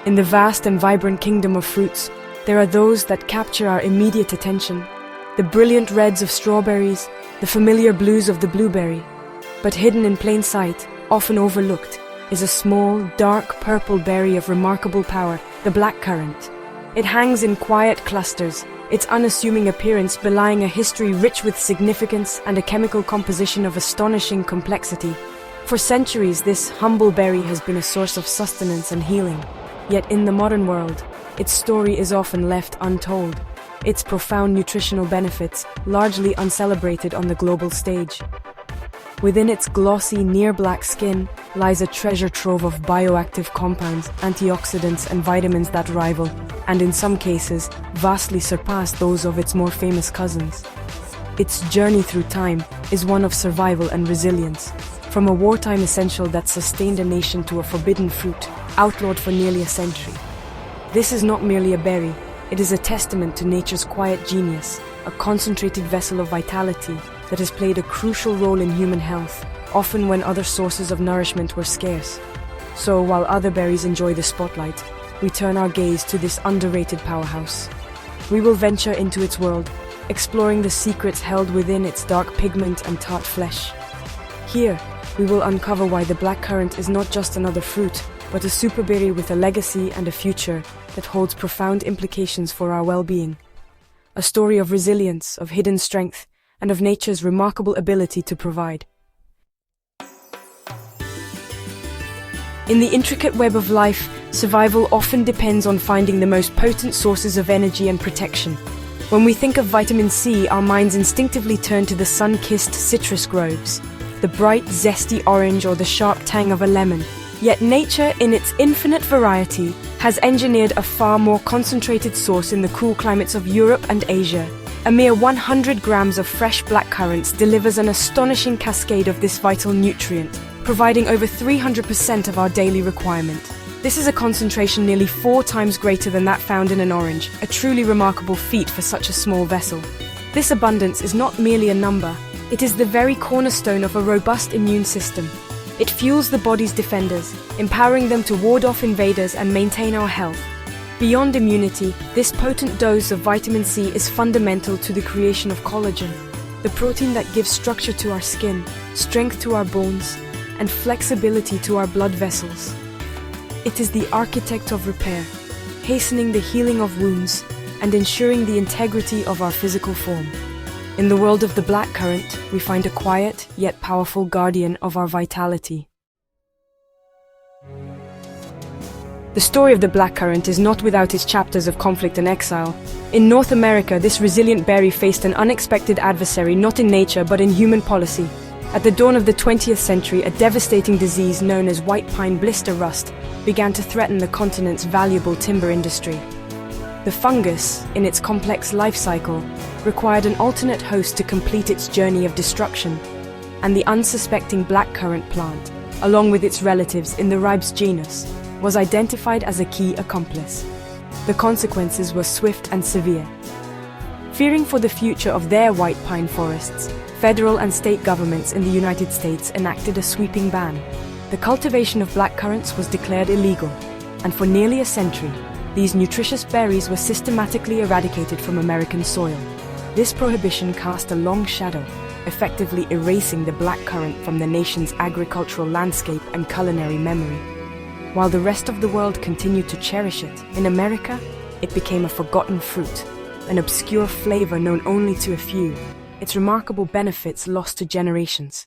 In the vast and vibrant kingdom of fruits, there are those that capture our immediate attention. The brilliant reds of strawberries, the familiar blues of the blueberry. But hidden in plain sight, often overlooked, is a small, dark purple berry of remarkable power, the blackcurrant. It hangs in quiet clusters, its unassuming appearance belying a history rich with significance and a chemical composition of astonishing complexity. For centuries, this humble berry has been a source of sustenance and healing. Yet in the modern world, its story is often left untold. Its profound nutritional benefits, largely uncelebrated on the global stage. Within its glossy, near-black skin lies a treasure trove of bioactive compounds, antioxidants and vitamins that rival, and in some cases, vastly surpass those of its more famous cousins. Its journey through time is one of survival and resilience, from a wartime essential that sustained a nation to a forbidden fruit, outlawed for nearly a century. This is not merely a berry, it is a testament to nature's quiet genius, a concentrated vessel of vitality that has played a crucial role in human health, often when other sources of nourishment were scarce. So, while other berries enjoy the spotlight, we turn our gaze to this underrated powerhouse. We will venture into its world, exploring the secrets held within its dark pigment and tart flesh. Here, we will uncover why the blackcurrant is not just another fruit, but a superberry with a legacy and a future that holds profound implications for our well-being. A story of resilience, of hidden strength, and of nature's remarkable ability to provide. In the intricate web of life, survival often depends on finding the most potent sources of energy and protection. When we think of vitamin C, our minds instinctively turn to the sun-kissed citrus groves, the bright, zesty orange or the sharp tang of a lemon. Yet nature, in its infinite variety, has engineered a far more concentrated source in the cool climates of Europe and Asia. A mere 100 grams of fresh blackcurrants delivers an astonishing cascade of this vital nutrient, providing over 300% of our daily requirement. This is a concentration nearly 4 times greater than that found in an orange, a truly remarkable feat for such a small vessel. This abundance is not merely a number, it is the very cornerstone of a robust immune system. It fuels the body's defenders, empowering them to ward off invaders and maintain our health. Beyond immunity, this potent dose of vitamin C is fundamental to the creation of collagen, the protein that gives structure to our skin, strength to our bones, and flexibility to our blood vessels. It is the architect of repair, hastening the healing of wounds and ensuring the integrity of our physical form. In the world of the blackcurrant, we find a quiet yet powerful guardian of our vitality. The story of the blackcurrant is not without its chapters of conflict and exile. In North America, this resilient berry faced an unexpected adversary not in nature but in human policy. At the dawn of the 20th century, a devastating disease known as white pine blister rust began to threaten the continent's valuable timber industry. The fungus, in its complex life cycle, required an alternate host to complete its journey of destruction, and the unsuspecting blackcurrant plant, along with its relatives in the Ribes genus, was identified as a key accomplice. The consequences were swift and severe. Fearing for the future of their white pine forests, federal and state governments in the United States enacted a sweeping ban. The cultivation of blackcurrants was declared illegal, and for nearly a century, these nutritious berries were systematically eradicated from American soil. This prohibition cast a long shadow, effectively erasing the blackcurrant from the nation's agricultural landscape and culinary memory. While the rest of the world continued to cherish it, in America, it became a forgotten fruit, an obscure flavor known only to a few, its remarkable benefits lost to generations.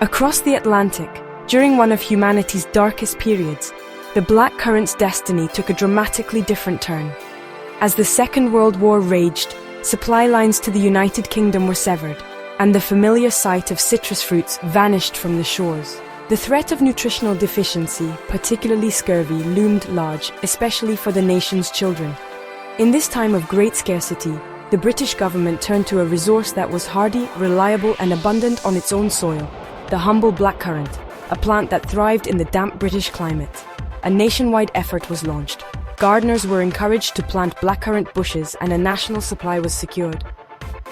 Across the Atlantic, during one of humanity's darkest periods, the blackcurrant's destiny took a dramatically different turn. As the Second World War raged, supply lines to the United Kingdom were severed, and the familiar sight of citrus fruits vanished from the shores. The threat of nutritional deficiency, particularly scurvy, loomed large, especially for the nation's children. In this time of great scarcity, the British government turned to a resource that was hardy, reliable, and abundant on its own soil: the humble blackcurrant, a plant that thrived in the damp British climate. A nationwide effort was launched. Gardeners were encouraged to plant blackcurrant bushes, and a national supply was secured.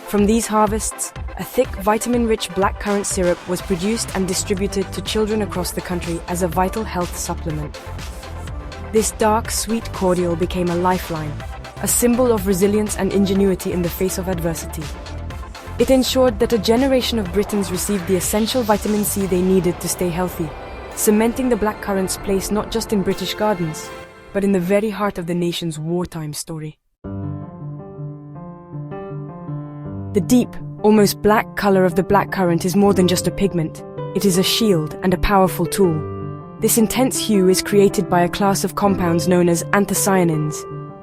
From these harvests, a thick, vitamin-rich blackcurrant syrup was produced and distributed to children across the country as a vital health supplement. This dark, sweet cordial became a lifeline, a symbol of resilience and ingenuity in the face of adversity. It ensured that a generation of Britons received the essential vitamin C they needed to stay healthy, cementing the blackcurrant's place not just in British gardens, but in the very heart of the nation's wartime story. The deep, almost black color of the blackcurrant is more than just a pigment. It is a shield and a powerful tool. This intense hue is created by a class of compounds known as anthocyanins,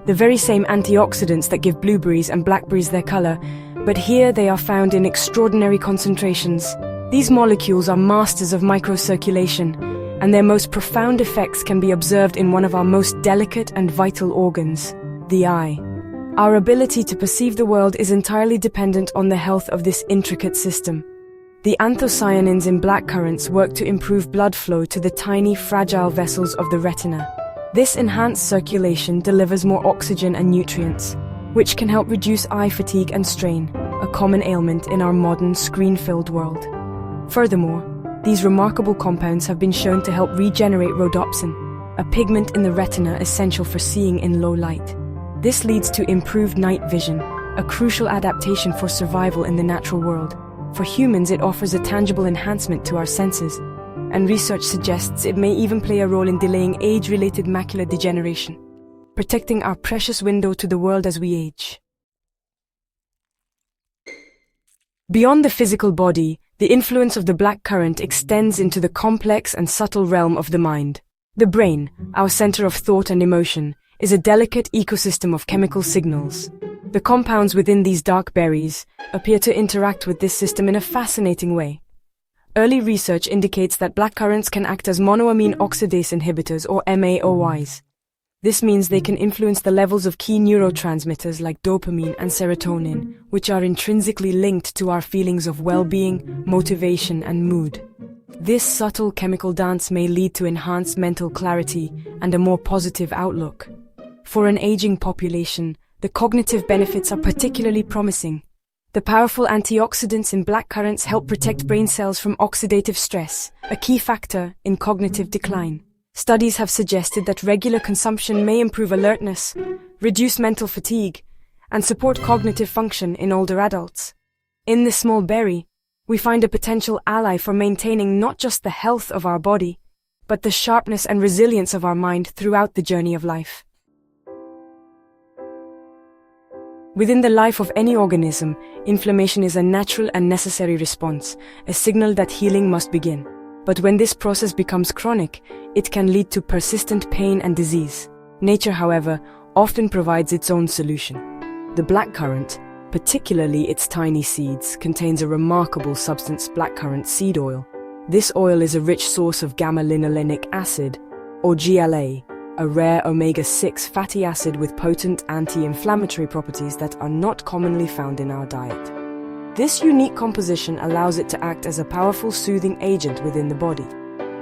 the very same antioxidants that give blueberries and blackberries their color, but here they are found in extraordinary concentrations. These molecules are masters of microcirculation, and their most profound effects can be observed in one of our most delicate and vital organs, the eye. Our ability to perceive the world is entirely dependent on the health of this intricate system. The anthocyanins in blackcurrants work to improve blood flow to the tiny, fragile vessels of the retina. This enhanced circulation delivers more oxygen and nutrients, which can help reduce eye fatigue and strain, a common ailment in our modern, screen-filled world. Furthermore, these remarkable compounds have been shown to help regenerate rhodopsin, a pigment in the retina essential for seeing in low light. This leads to improved night vision, a crucial adaptation for survival in the natural world. For humans, it offers a tangible enhancement to our senses, and research suggests it may even play a role in delaying age-related macular degeneration, protecting our precious window to the world as we age. Beyond the physical body, the influence of the blackcurrant extends into the complex and subtle realm of the mind. The brain, our center of thought and emotion, is a delicate ecosystem of chemical signals. The compounds within these dark berries appear to interact with this system in a fascinating way. Early research indicates that blackcurrants can act as monoamine oxidase inhibitors or MAOIs. This means they can influence the levels of key neurotransmitters like dopamine and serotonin, which are intrinsically linked to our feelings of well-being, motivation, and mood. This subtle chemical dance may lead to enhanced mental clarity and a more positive outlook. For an aging population, the cognitive benefits are particularly promising. The powerful antioxidants in blackcurrants help protect brain cells from oxidative stress, a key factor in cognitive decline. Studies have suggested that regular consumption may improve alertness, reduce mental fatigue, and support cognitive function in older adults. In this small berry, we find a potential ally for maintaining not just the health of our body, but the sharpness and resilience of our mind throughout the journey of life. Within the life of any organism, inflammation is a natural and necessary response, a signal that healing must begin. But when this process becomes chronic, it can lead to persistent pain and disease. Nature, however, often provides its own solution. The blackcurrant, particularly its tiny seeds, contains a remarkable substance, blackcurrant seed oil. This oil is a rich source of gamma-linolenic acid, or GLA, a rare omega-6 fatty acid with potent anti-inflammatory properties that are not commonly found in our diet. This unique composition allows it to act as a powerful soothing agent within the body.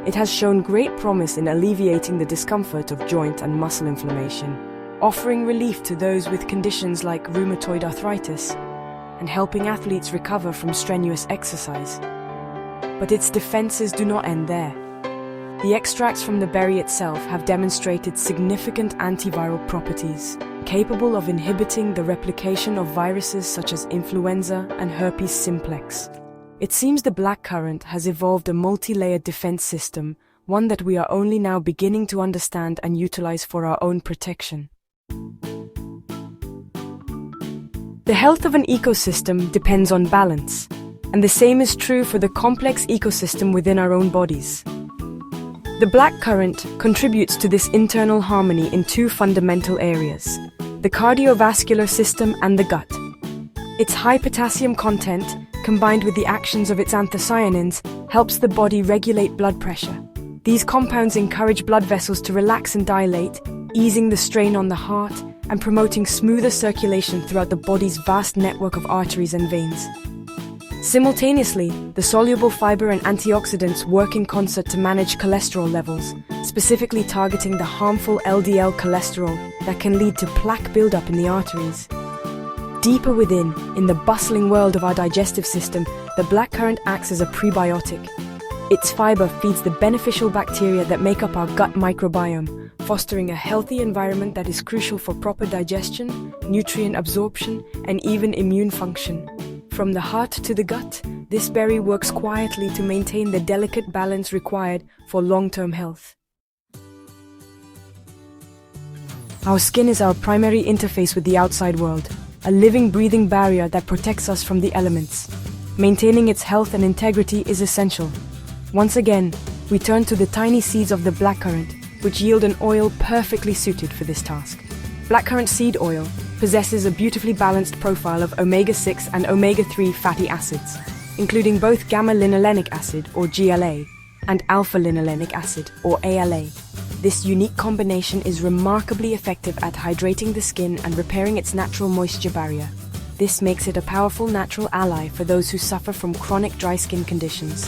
It has shown great promise in alleviating the discomfort of joint and muscle inflammation, offering relief to those with conditions like rheumatoid arthritis, and helping athletes recover from strenuous exercise. But its defenses do not end there. The extracts from the berry itself have demonstrated significant antiviral properties, capable of inhibiting the replication of viruses such as influenza and herpes simplex. It seems the blackcurrant has evolved a multi-layered defense system, one that we are only now beginning to understand and utilize for our own protection. The health of an ecosystem depends on balance, and the same is true for the complex ecosystem within our own bodies. The blackcurrant contributes to this internal harmony in two fundamental areas: the cardiovascular system and the gut. Its high potassium content, combined with the actions of its anthocyanins, helps the body regulate blood pressure. These compounds encourage blood vessels to relax and dilate, easing the strain on the heart and promoting smoother circulation throughout the body's vast network of arteries and veins. Simultaneously, the soluble fiber and antioxidants work in concert to manage cholesterol levels, specifically targeting the harmful LDL cholesterol that can lead to plaque buildup in the arteries. Deeper within, in the bustling world of our digestive system, the blackcurrant acts as a prebiotic. Its fiber feeds the beneficial bacteria that make up our gut microbiome, fostering a healthy environment that is crucial for proper digestion, nutrient absorption, and even immune function. From the heart to the gut, this berry works quietly to maintain the delicate balance required for long-term health. Our skin is our primary interface with the outside world, a living, breathing barrier that protects us from the elements. Maintaining its health and integrity is essential. Once again, we turn to the tiny seeds of the blackcurrant, which yield an oil perfectly suited for this task. Blackcurrant seed oil possesses a beautifully balanced profile of omega-6 and omega-3 fatty acids, including both gamma-linolenic acid, or GLA, and alpha-linolenic acid, or ALA. This unique combination is remarkably effective at hydrating the skin and repairing its natural moisture barrier. This makes it a powerful natural ally for those who suffer from chronic dry skin conditions.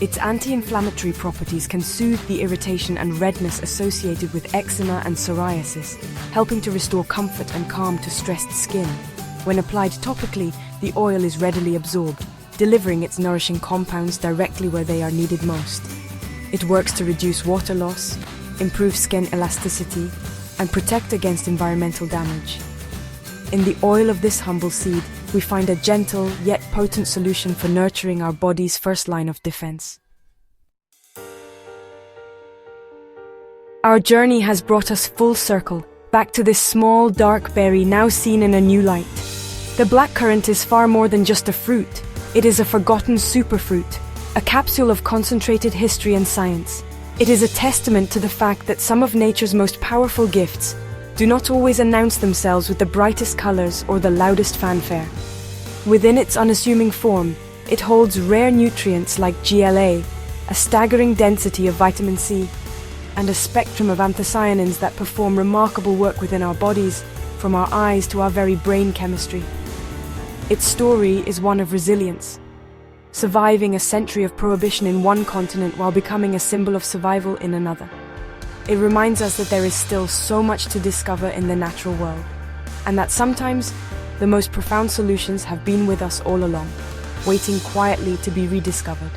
Its anti-inflammatory properties can soothe the irritation and redness associated with eczema and psoriasis, helping to restore comfort and calm to stressed skin. When applied topically, the oil is readily absorbed, delivering its nourishing compounds directly where they are needed most. It works to reduce water loss, improve skin elasticity, and protect against environmental damage. In the oil of this humble seed, we find a gentle yet potent solution for nurturing our body's first line of defense. Our journey has brought us full circle, back to this small, dark berry now seen in a new light. The blackcurrant is far more than just a fruit. It is a forgotten superfruit, a capsule of concentrated history and science. It is a testament to the fact that some of nature's most powerful gifts do not always announce themselves with the brightest colors or the loudest fanfare. Within its unassuming form, it holds rare nutrients like GLA, a staggering density of vitamin C, and a spectrum of anthocyanins that perform remarkable work within our bodies, from our eyes to our very brain chemistry. Its story is one of resilience, surviving a century of prohibition in one continent while becoming a symbol of survival in another. It reminds us that there is still so much to discover in the natural world, and that sometimes the most profound solutions have been with us all along, waiting quietly to be rediscovered.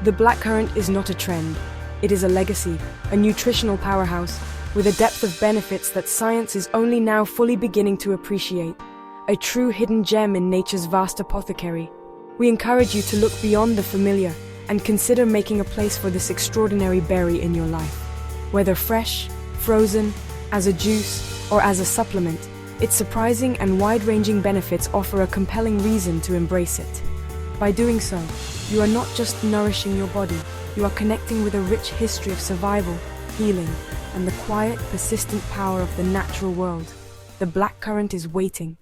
The blackcurrant is not a trend. It is a legacy, a nutritional powerhouse, with a depth of benefits that science is only now fully beginning to appreciate, a true hidden gem in nature's vast apothecary. We encourage you to look beyond the familiar and consider making a place for this extraordinary berry in your life. Whether fresh, frozen, as a juice, or as a supplement, its surprising and wide-ranging benefits offer a compelling reason to embrace it. By doing so, you are not just nourishing your body, you are connecting with a rich history of survival, healing, and the quiet, persistent power of the natural world. The blackcurrant is waiting,